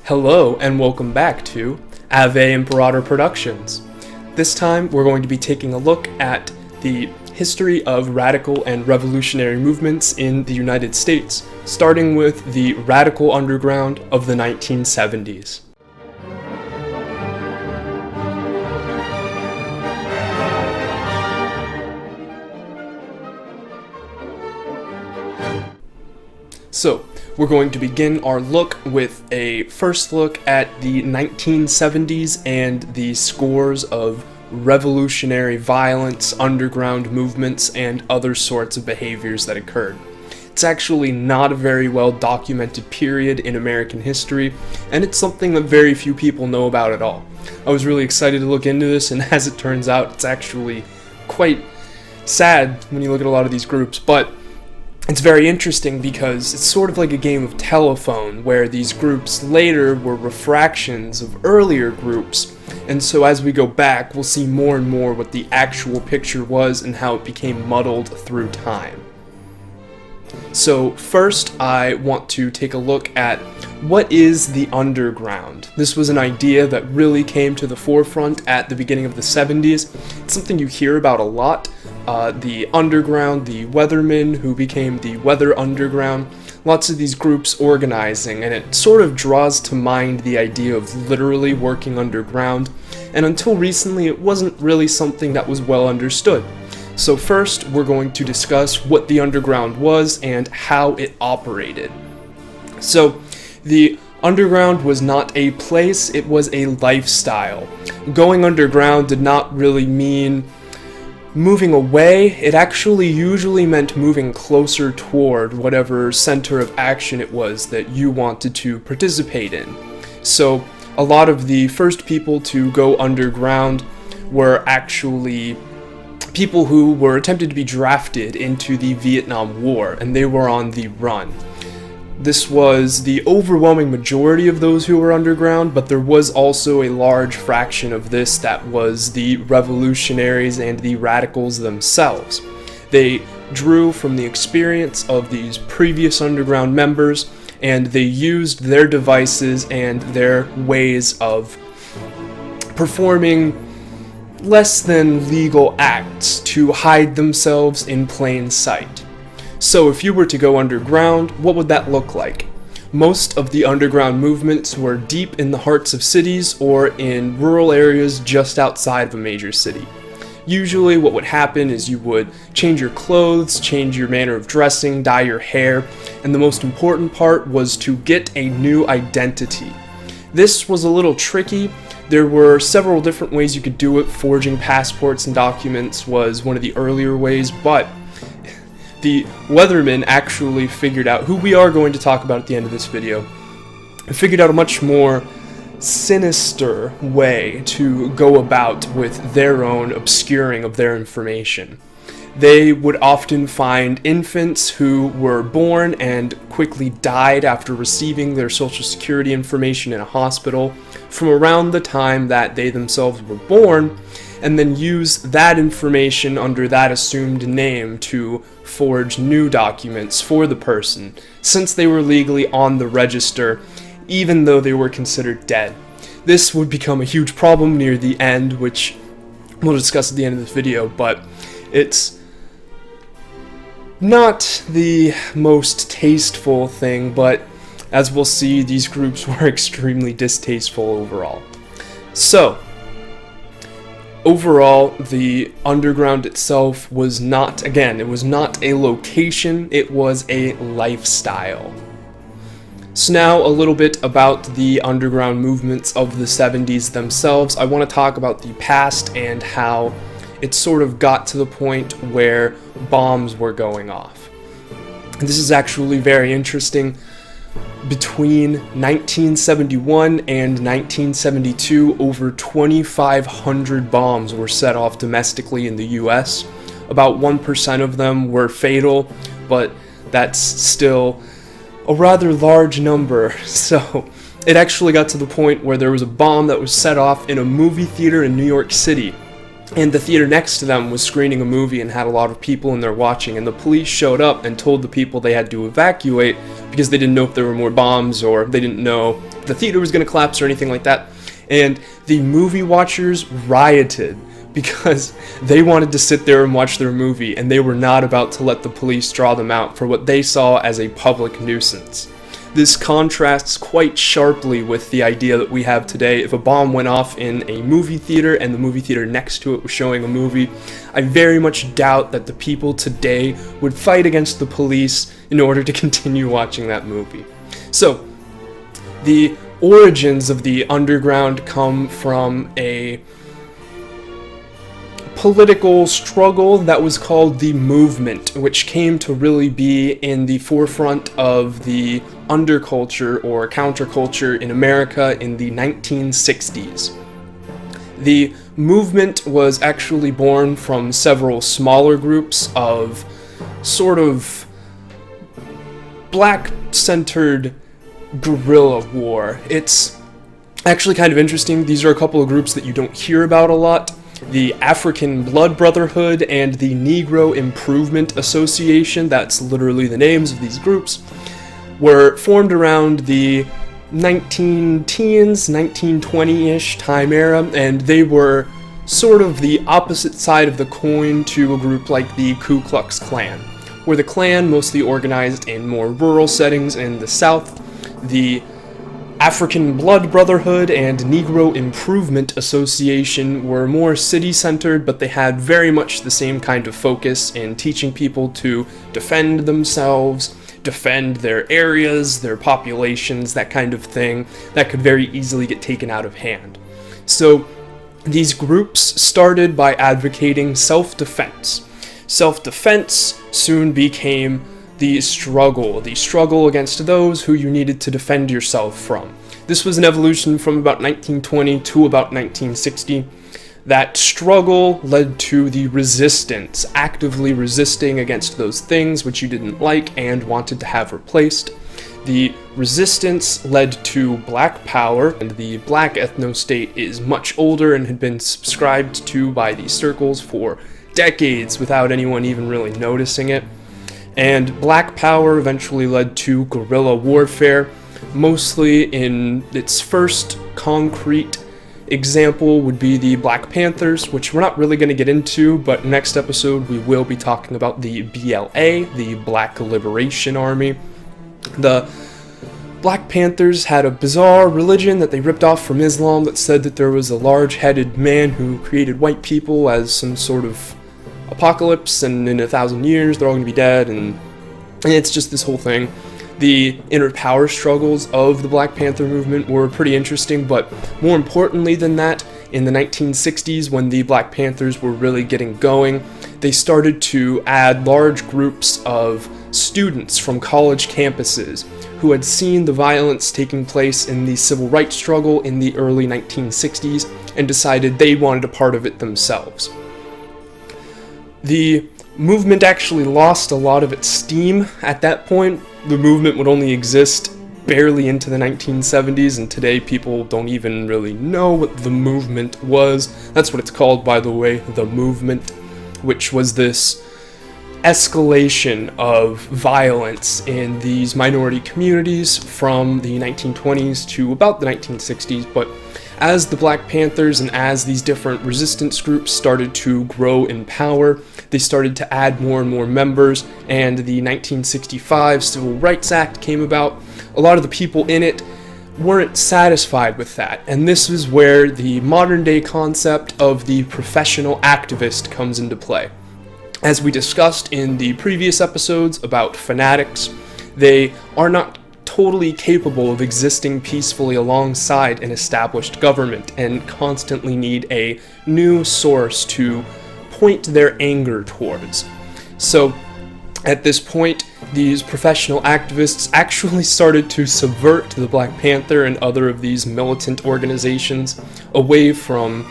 Hello and welcome back to Ave Imperator Productions. This time we're going to be taking a look at the history of radical and revolutionary movements in the United States, starting with the radical underground of the 1970s. So, we're going to begin our look with a first look at the 1970s and the scores of revolutionary violence, underground movements, and other sorts of behaviors that occurred. It's actually not a very well documented period in American history, and it's something that very few people know about at all. I was really excited to look into this, and as it turns out, it's actually quite sad when you look at a lot of these groups, but it's very interesting because it's sort of like a game of telephone where these groups later were refractions of earlier groups, and so as we go back we'll see more and more what the actual picture was and how it became muddled through time. So first I want to take a look at what is the underground. This was an idea that really came to the forefront at the beginning of the 70s. It's something you hear about a lot. The underground, the Weathermen, who became the Weather Underground, lots of these groups organizing, and it sort of draws to mind the idea of literally working underground, and until recently it wasn't really something that was well understood. So first, we're going to discuss what the underground was and how it operated. So, the underground was not a place, it was a lifestyle. Going underground did not really mean moving away, it actually usually meant moving closer toward whatever center of action it was that you wanted to participate in. So, a lot of the first people to go underground were actually people who were attempted to be drafted into the Vietnam War, and they were on the run. This was the overwhelming majority of those who were underground, but there was also a large fraction of this that was the revolutionaries and the radicals themselves. They drew from the experience of these previous underground members, and they used their devices and their ways of performing less than legal acts to hide themselves in plain sight. So if you were to go underground, what would that look like? Most of the underground movements were deep in the hearts of cities or in rural areas just outside of a major city. Usually what would happen is you would change your clothes, change your manner of dressing, dye your hair, and the most important part was to get a new identity. This was a little tricky. There were several different ways you could do it. Forging passports and documents was one of the earlier ways, but the Weathermen actually figured out, who we are going to talk about at the end of this video, figured out a much more sinister way to go about with their own obscuring of their information. They would often find infants who were born and quickly died after receiving their social security information in a hospital from around the time that they themselves were born, and then use that information under that assumed name to forge new documents for the person, since they were legally on the register, even though they were considered dead. This would become a huge problem near the end, which we'll discuss at the end of this video, but it's not the most tasteful thing, but as we'll see, these groups were extremely distasteful overall. So, overall, the underground itself was not, again, it was not a location, it was a lifestyle. So now, a little bit about the underground movements of the 70s themselves. I want to talk about the past and how it sort of got to the point where bombs were going off. And this is actually very interesting. Between 1971 and 1972, over 2,500 bombs were set off domestically in the US. About 1% of them were fatal, but that's still a rather large number. So it actually got to the point where there was a bomb that was set off in a movie theater in New York City. And the theater next to them was screening a movie and had a lot of people in there watching, and the police showed up and told the people they had to evacuate because they didn't know if there were more bombs, or they didn't know the theater was going to collapse or anything like that. And the movie watchers rioted because they wanted to sit there and watch their movie, and they were not about to let the police draw them out for what they saw as a public nuisance. This contrasts quite sharply with the idea that we have today. If a bomb went off in a movie theater and the movie theater next to it was showing a movie, I very much doubt that the people today would fight against the police in order to continue watching that movie. So, the origins of the underground come from a political struggle that was called the movement, which came to really be in the forefront of the underculture or counterculture in America in the 1960s. The movement was actually born from several smaller groups of sort of black-centered guerrilla war. It's actually kind of interesting. These are a couple of groups that you don't hear about a lot. The African Blood Brotherhood and the Negro Improvement Association, that's literally the names of these groups, were formed around the 19-teens, 1920-ish time era, and they were sort of the opposite side of the coin to a group like the Ku Klux Klan, where the Klan mostly organized in more rural settings in the South. The African Blood Brotherhood and Negro Improvement Association were more city-centered, but they had very much the same kind of focus in teaching people to defend themselves, defend their areas, their populations, that kind of thing, that could very easily get taken out of hand. So, these groups started by advocating self-defense. Self-defense soon became the struggle against those who you needed to defend yourself from. This was an evolution from about 1920 to about 1960. That struggle led to the resistance, actively resisting against those things which you didn't like and wanted to have replaced. The resistance led to black power, and the black ethno-state is much older and had been subscribed to by these circles for decades without anyone even really noticing it. And black power eventually led to guerrilla warfare, mostly in its first concrete example would be the Black Panthers, which we're not really going to get into, but next episode we will be talking about the BLA, the Black Liberation Army. The Black Panthers had a bizarre religion that they ripped off from Islam that said that there was a large-headed man who created white people as some sort of apocalypse, and in 1,000 years they're all going to be dead, and it's just this whole thing. The inner power struggles of the Black Panther movement were pretty interesting, but more importantly than that, in the 1960s, when the Black Panthers were really getting going, they started to add large groups of students from college campuses who had seen the violence taking place in the civil rights struggle in the early 1960s and decided they wanted a part of it themselves. The movement actually lost a lot of its steam at that point. The movement would only exist barely into the 1970s, and today people don't even really know what the movement was. That's what it's called, by the way, the movement, which was this escalation of violence in these minority communities from the 1920s to about the 1960s, but as the Black Panthers and as these different resistance groups started to grow in power, they started to add more and more members, and the 1965 Civil Rights Act came about. A lot of the people in it weren't satisfied with that, and this is where the modern-day concept of the professional activist comes into play. As we discussed in the previous episodes about fanatics, they are not totally capable of existing peacefully alongside an established government and constantly need a new source to point their anger towards. So, at this point, these professional activists actually started to subvert the Black Panther and other of these militant organizations away from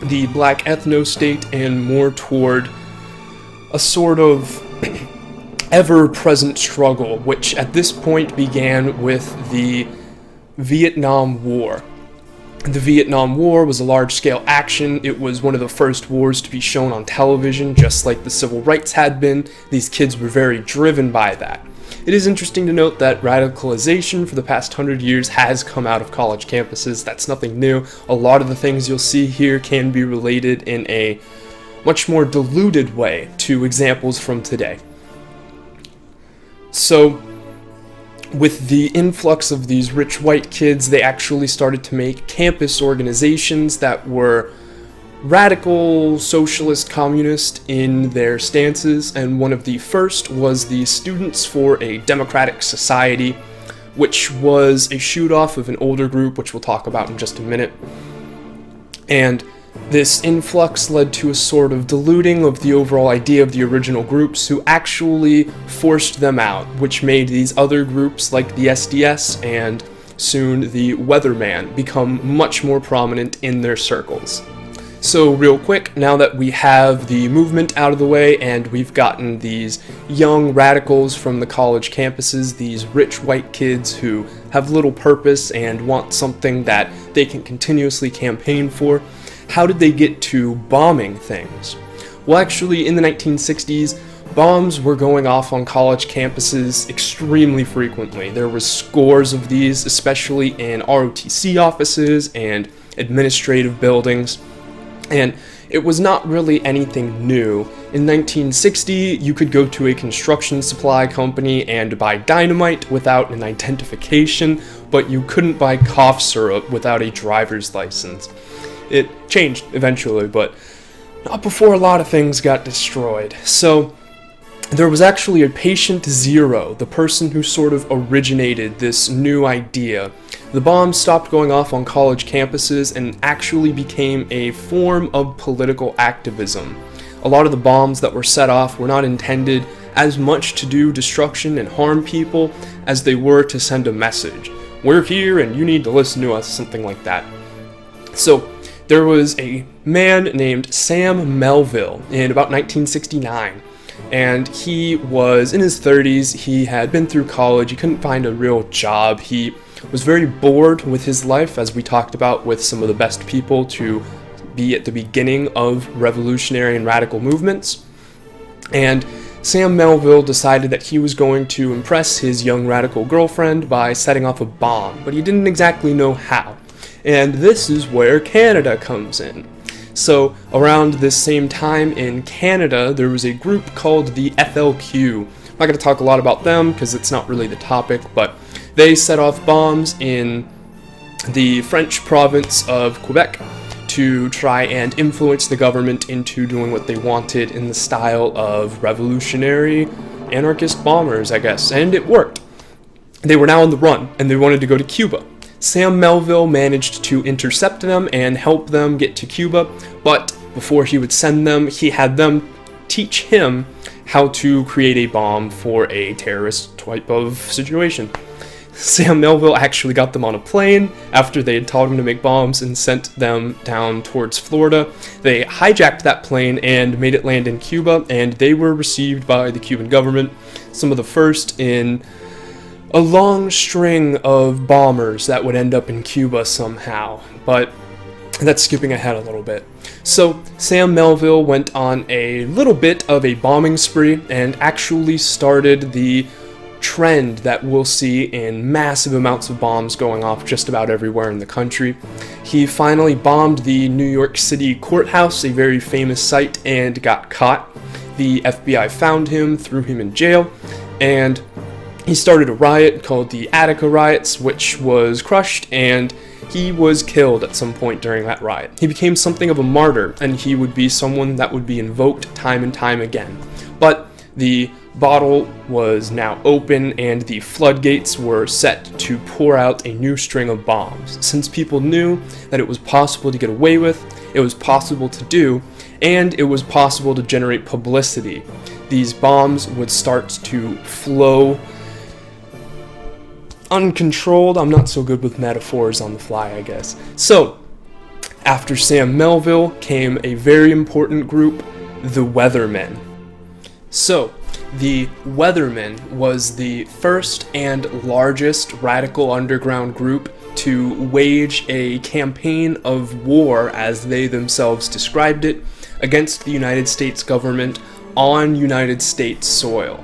the black ethno-state and more toward a sort of ever-present struggle, which at this point began with the Vietnam War. The Vietnam War was a large-scale action. It was one of the first wars to be shown on television, just like the civil rights had been. These kids were very driven by that. it is interesting to note that radicalization for the past 100 years has come out of college campuses. That's nothing new. A lot of the things you'll see here can be related in a much more diluted way to examples from today. So, with the influx of these rich white kids, they actually started to make campus organizations that were radical, socialist, communist in their stances, and one of the first was the Students for a Democratic Society, which was a shoot-off of an older group, which we'll talk about in just a minute. And this influx led to a sort of diluting of the overall idea of the original groups, who actually forced them out, which made these other groups like the SDS and soon the Weatherman become much more prominent in their circles. So real quick, now that we have the movement out of the way and we've gotten these young radicals from the college campuses, these rich white kids who have little purpose and want something that they can continuously campaign for, how did they get to bombing things? Well, actually, in the 1960s, bombs were going off on college campuses extremely frequently. There were scores of these, especially in ROTC offices and administrative buildings. And it was not really anything new. In 1960, you could go to a construction supply company and buy dynamite without an identification, but you couldn't buy cough syrup without a driver's license. It changed eventually, but not before a lot of things got destroyed. So there was actually a patient zero, the person who sort of originated this new idea. The bombs stopped going off on college campuses and actually became a form of political activism. A lot of the bombs that were set off were not intended as much to do destruction and harm people as they were to send a message. We're here and you need to listen to us, something like that. So there was a man named Sam Melville in about 1969. And he was in his 30s, he had been through college, he couldn't find a real job, he was very bored with his life, as we talked about with some of the best people to be at the beginning of revolutionary and radical movements. And Sam Melville decided that he was going to impress his young radical girlfriend by setting off a bomb, but he didn't exactly know how. And this is where Canada comes in. So, around this same time in Canada, there was a group called the FLQ. I'm not going to talk a lot about them because it's not really the topic, but they set off bombs in the French province of Quebec to try and influence the government into doing what they wanted in the style of revolutionary anarchist bombers, I guess, and it worked. They were now on the run, and they wanted to go to Cuba. Sam Melville managed to intercept them and help them get to Cuba, but before he would send them, he had them teach him how to create a bomb for a terrorist type of situation. Sam Melville actually got them on a plane after they had taught him to make bombs and sent them down towards Florida. They hijacked that plane and made it land in Cuba, and they were received by the Cuban government, some of the first in a long string of bombers that would end up in Cuba somehow, but that's skipping ahead a little bit. So Sam Melville went on a little bit of a bombing spree and actually started the trend that we'll see in massive amounts of bombs going off just about everywhere in the country. He finally bombed the New York City courthouse, a very famous site, and got caught. The FBI found him, threw him in jail, and he started a riot called the Attica riots, which was crushed, and he was killed at some point during that riot. He became something of a martyr, and he would be someone that would be invoked time and time again. But the bottle was now open, and the floodgates were set to pour out a new string of bombs. Since people knew that it was possible to get away with, it was possible to do, and it was possible to generate publicity. These bombs would start to flow uncontrolled. I'm not so good with metaphors on the fly, I guess. So, after Sam Melville came a very important group, the Weathermen. So, the Weathermen was the first and largest radical underground group to wage a campaign of war, as they themselves described it, against the United States government on United States soil.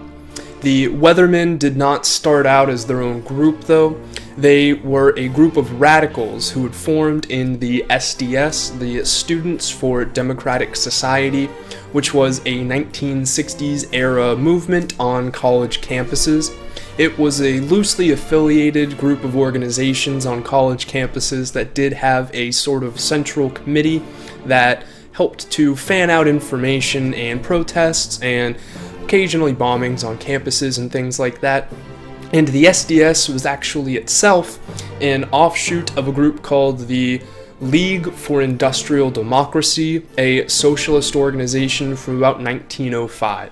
The Weathermen did not start out as their own group, though. They were a group of radicals who had formed in the SDS, the Students for Democratic Society, which was a 1960s era movement on college campuses. It was a loosely affiliated group of organizations on college campuses that did have a sort of central committee that helped to fan out information and protests and occasionally bombings on campuses and things like that. And the SDS was actually itself an offshoot of a group called the League for Industrial Democracy, a socialist organization from about 1905.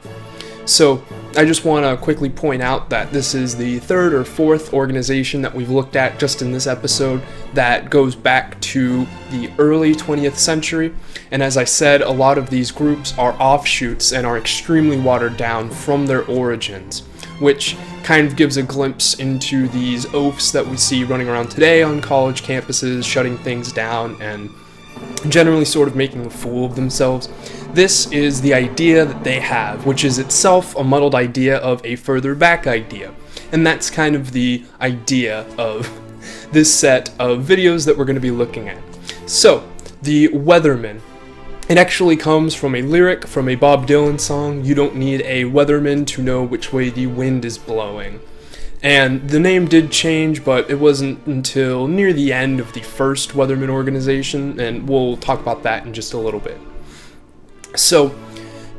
So I just want to quickly point out that this is the third or fourth organization that we've looked at just in this episode that goes back to the early 20th century. And as I said, a lot of these groups are offshoots and are extremely watered down from their origins, which kind of gives a glimpse into these oafs that we see running around today on college campuses, shutting things down and generally sort of making a fool of themselves. This is the idea that they have, which is itself a muddled idea of a further back idea. And that's kind of the idea of this set of videos that we're going to be looking at. So, the Weathermen. It actually comes from a lyric from a Bob Dylan song, "You don't need a weatherman to know which way the wind is blowing." And the name did change, but it wasn't until near the end of the first Weathermen organization, and we'll talk about that in just a little bit. So,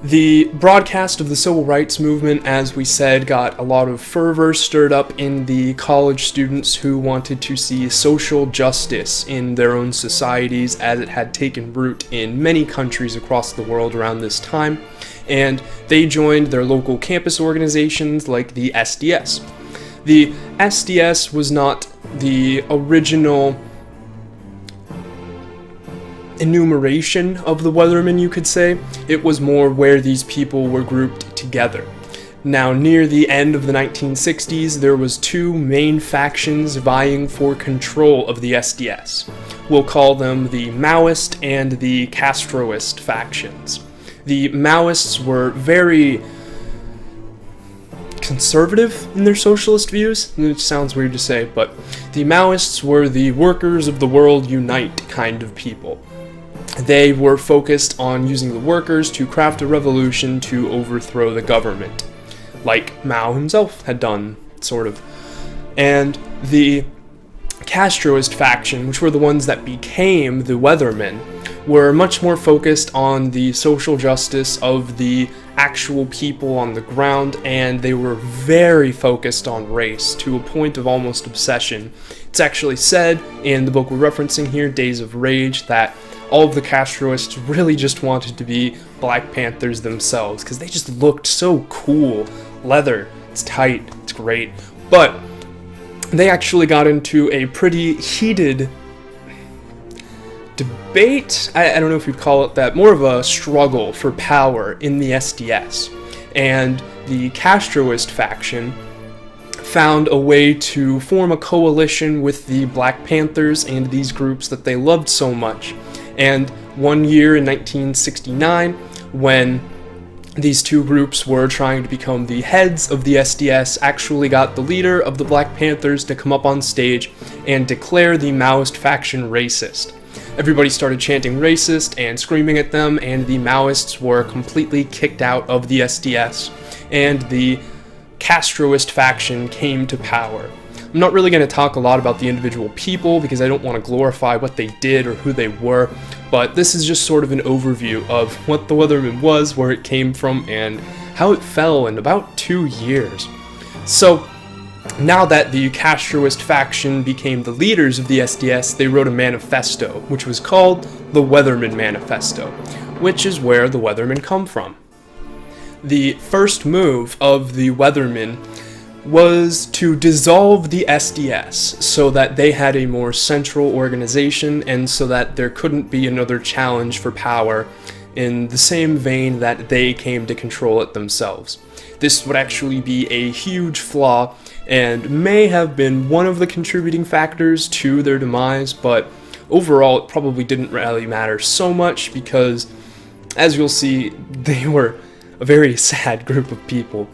the broadcast of the civil rights movement, as we said, got a lot of fervor stirred up in the college students who wanted to see social justice in their own societies, as it had taken root in many countries across the world around this time, and they joined their local campus organizations like the SDS. The SDS was not the original enumeration of the Weathermen, you could say. It was more where these people were grouped together. Now, near the end of the 1960s, there was two main factions vying for control of the SDS. We'll call them the Maoist and the Castroist factions. The Maoists were very conservative in their socialist views, which sounds weird to say, but the Maoists were the workers of the world unite kind of people. They were focused on using the workers to craft a revolution to overthrow the government, like Mao himself had done, sort of. And the Castroist faction, which were the ones that became the Weathermen, were much more focused on the social justice of the actual people on the ground, and they were very focused on race to a point of almost obsession. It's actually said in the book we're referencing here, Days of Rage, that all of the Castroists really just wanted to be Black Panthers themselves, because they just looked so cool. Leather, it's tight, it's great. But they actually got into a pretty heated debate, I don't know if you'd call it that, more of a struggle for power in the SDS. And the Castroist faction found a way to form a coalition with the Black Panthers and these groups that they loved so much. And one year in 1969, when these two groups were trying to become the heads of the SDS, actually got the leader of the Black Panthers to come up on stage and declare the Maoist faction racist. Everybody started chanting racist and screaming at them, and the Maoists were completely kicked out of the SDS, and the Castroist faction came to power. I'm not really going to talk a lot about the individual people because I don't want to glorify what they did or who they were, but this is just sort of an overview of what the Weathermen was, where it came from, and how it fell in about 2 years. So, now that the Castroist faction became the leaders of the SDS, they wrote a manifesto, which was called the Weatherman Manifesto, which is where the Weathermen come from. The first move of the Weathermen was to dissolve the SDS so that they had a more central organization and so that there couldn't be another challenge for power in the same vein that they came to control it themselves. This would actually be a huge flaw and may have been one of the contributing factors to their demise, but overall it probably didn't really matter so much because, as you'll see, they were a very sad group of people.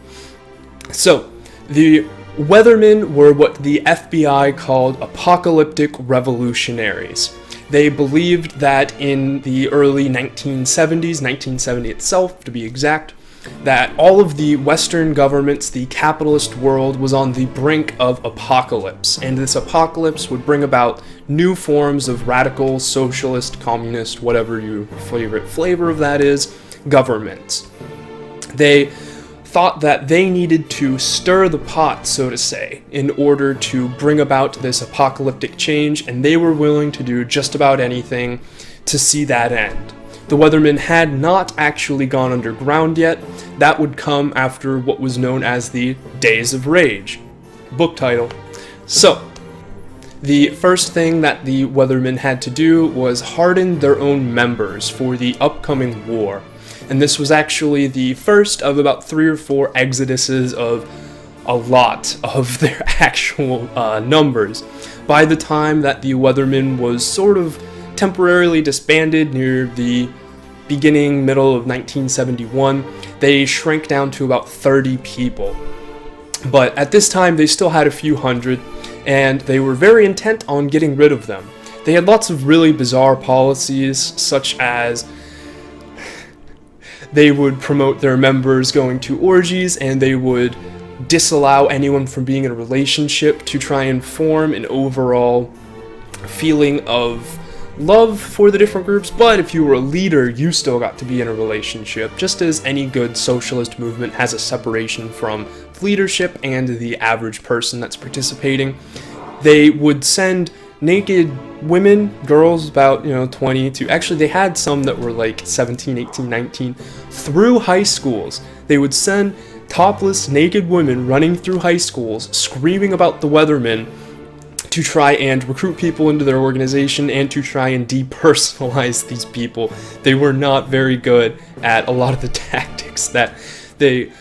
So, the Weathermen were what the FBI called apocalyptic revolutionaries. They believed that in the early 1970s, 1970 itself to be exact, that all of the Western governments, the capitalist world, was on the brink of apocalypse, and this apocalypse would bring about new forms of radical, socialist, communist, whatever your favorite flavor of that is, governments. They thought that they needed to stir the pot, so to say, in order to bring about this apocalyptic change, and they were willing to do just about anything to see that end. The Weathermen had not actually gone underground yet. That would come after what was known as the Days of Rage. Book title. So, the first thing that the Weathermen had to do was harden their own members for the upcoming war. And this was actually the first of about 3 or 4 exoduses of a lot of their actual numbers. By the time that the Weathermen was sort of temporarily disbanded near the middle of 1971, they shrank down to about 30 people. But at this time, they still had a few hundred, and they were very intent on getting rid of them. They had lots of really bizarre policies, such as they would promote their members going to orgies, and they would disallow anyone from being in a relationship to try and form an overall feeling of love for the different groups. But if you were a leader, you still got to be in a relationship, just as any good socialist movement has a separation from leadership and the average person that's participating. They would send naked women, girls about 20 to, actually they had some that were like 17, 18, 19, through high schools. They would send topless naked women running through high schools screaming about the Weathermen to try and recruit people into their organization and to try and depersonalize these people. They were not very good at a lot of the tactics that they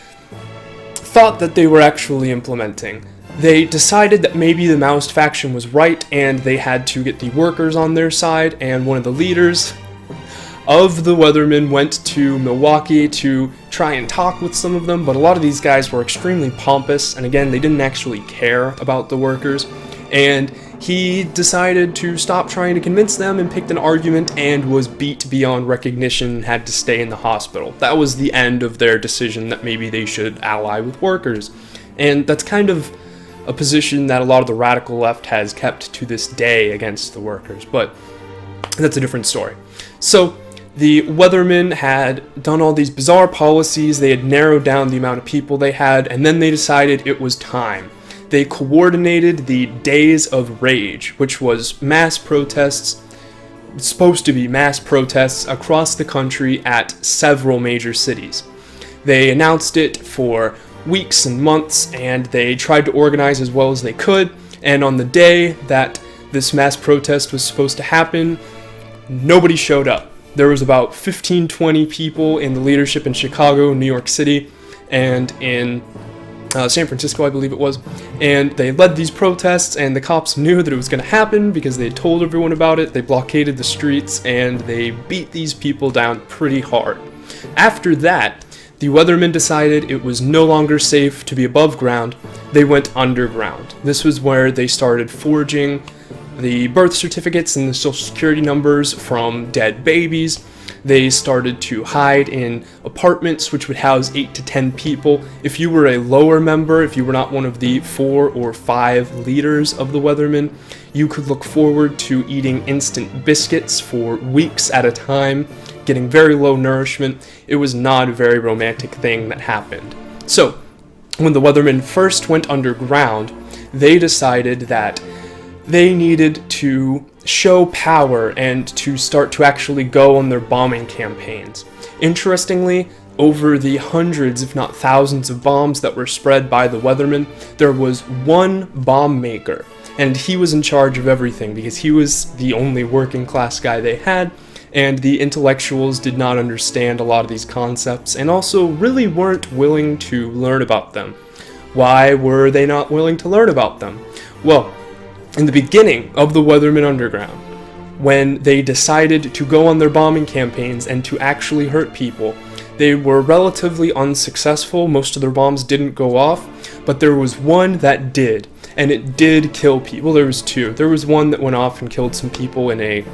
thought that they were actually implementing. They decided that maybe the Maoist faction was right and they had to get the workers on their side, and one of the leaders of the Weathermen went to Milwaukee to try and talk with some of them, but a lot of these guys were extremely pompous, and again, they didn't actually care about the workers. And he decided to stop trying to convince them and picked an argument and was beat beyond recognition and had to stay in the hospital. That was the end of their decision that maybe they should ally with workers. And that's kind of a position that a lot of the radical left has kept to this day against the workers, but that's a different story. So the Weathermen had done all these bizarre policies, they had narrowed down the amount of people they had, and then they decided it was time. They coordinated the Days of Rage, which was mass protests, supposed to be mass protests across the country at several major cities. They announced it for weeks and months, and they tried to organize as well as they could, and on the day that this mass protest was supposed to happen, nobody showed up. There was about 15-20 people in the leadership in Chicago, New York City, and in San Francisco, I believe it was, and they led these protests, and the cops knew that it was going to happen because they had told everyone about it. They blockaded the streets, and they beat these people down pretty hard. After that, the Weathermen decided it was no longer safe to be above ground. They went underground. This was where they started forging the birth certificates and the social security numbers from dead babies. They started to hide in apartments which would house 8 to 10 people. If you were a lower member, if you were not one of the 4 or 5 leaders of the Weathermen, you could look forward to eating instant biscuits for weeks at a time, getting very low nourishment. It was not a very romantic thing that happened. So, when the Weathermen first went underground, they decided that they needed to show power and to start to actually go on their bombing campaigns. Interestingly, over the hundreds, if not thousands of bombs that were spread by the Weathermen, there was one bomb maker, and he was in charge of everything because he was the only working class guy they had, and the intellectuals did not understand a lot of these concepts and also really weren't willing to learn about them. Why were they not willing to learn about them? Well, in the beginning of the Weathermen Underground, when they decided to go on their bombing campaigns and to actually hurt people, They were relatively unsuccessful. Most of their bombs didn't go off, but there was one that did, and it did kill people. There was two. There was one that went off and killed some people in a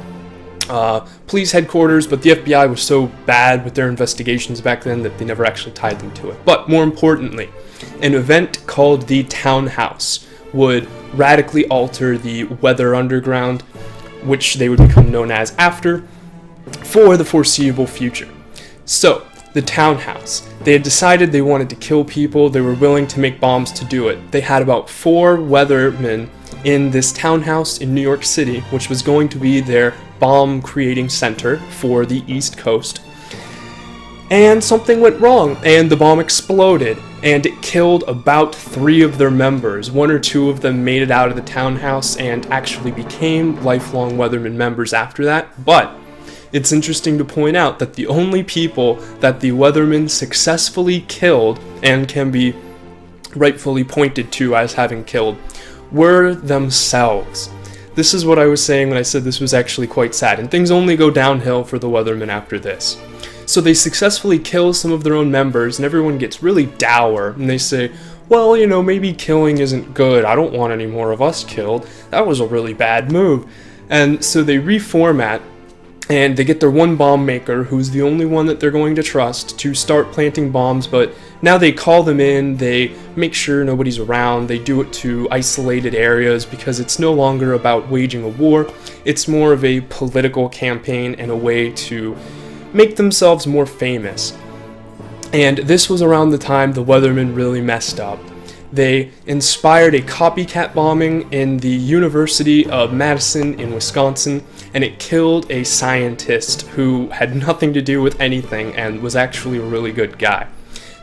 police headquarters, but the FBI was so bad with their investigations back then that they never actually tied them to it. But more importantly, an event called the Townhouse would radically alter the Weather Underground, which they would become known as after, for the foreseeable future. So, the Townhouse. They had decided they wanted to kill people. They were willing to make bombs to do it. They had about 4 Weathermen in this townhouse in New York City, which was going to be their bomb creating center for the East Coast. And something went wrong, and the bomb exploded, and it killed about 3 of their members. 1 or 2 of them made it out of the townhouse and actually became lifelong Weatherman members after that. But it's interesting to point out that the only people that the Weathermen successfully killed, and can be rightfully pointed to as having killed, were themselves. This is what I was saying when I said this was actually quite sad, and things only go downhill for the Weathermen after this. So they successfully kill some of their own members, and everyone gets really dour, and they say, well, you know, maybe killing isn't good. I don't want any more of us killed. That was a really bad move. And so they reformat, and they get their one bomb maker, who's the only one that they're going to trust, to start planting bombs, but now they call them in, they make sure nobody's around, they do it to isolated areas because it's no longer about waging a war, it's more of a political campaign and a way to make themselves more famous. And this was around the time the Weathermen really messed up. They inspired a copycat bombing in the University of Madison in Wisconsin, and it killed a scientist who had nothing to do with anything and was actually a really good guy.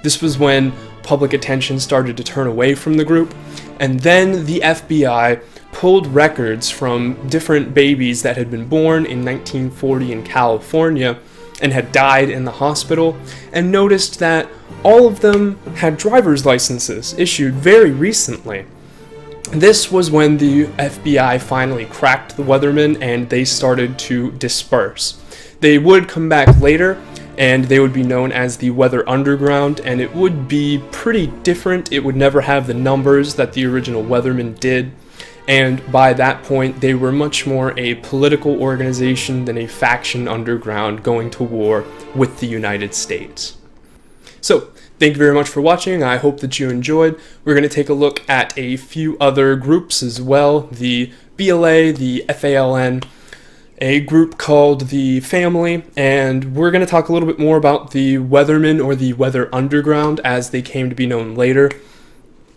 This was when public attention started to turn away from the group, and then the FBI pulled records from different babies that had been born in 1940 in California and had died in the hospital, and noticed that all of them had driver's licenses issued very recently. This was when the FBI finally cracked the Weathermen and they started to disperse. They would come back later, and they would be known as the Weather Underground, and it would be pretty different. It would never have the numbers that the original Weathermen did, and by that point they were much more a political organization than a faction underground going to war with the United States. So, thank you very much for watching. I hope that you enjoyed. We're going to take a look at a few other groups as well. The BLA, the FALN, a group called the Family, and we're going to talk a little bit more about the Weathermen, or the Weather Underground as they came to be known later,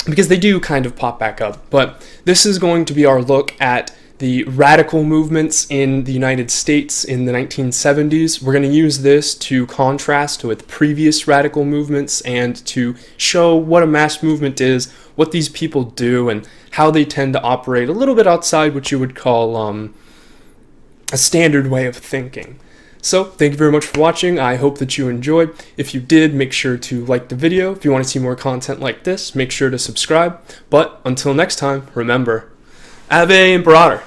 because they do kind of pop back up. But this is going to be our look at the radical movements in the United States in the 1970s. We're going to use this to contrast with previous radical movements and to show what a mass movement is, what these people do, and how they tend to operate a little bit outside what you would call a standard way of thinking. So, thank you very much for watching. I hope that you enjoyed. If you did, make sure to like the video. If you want to see more content like this, make sure to subscribe. But until next time, remember, Ave Imperator.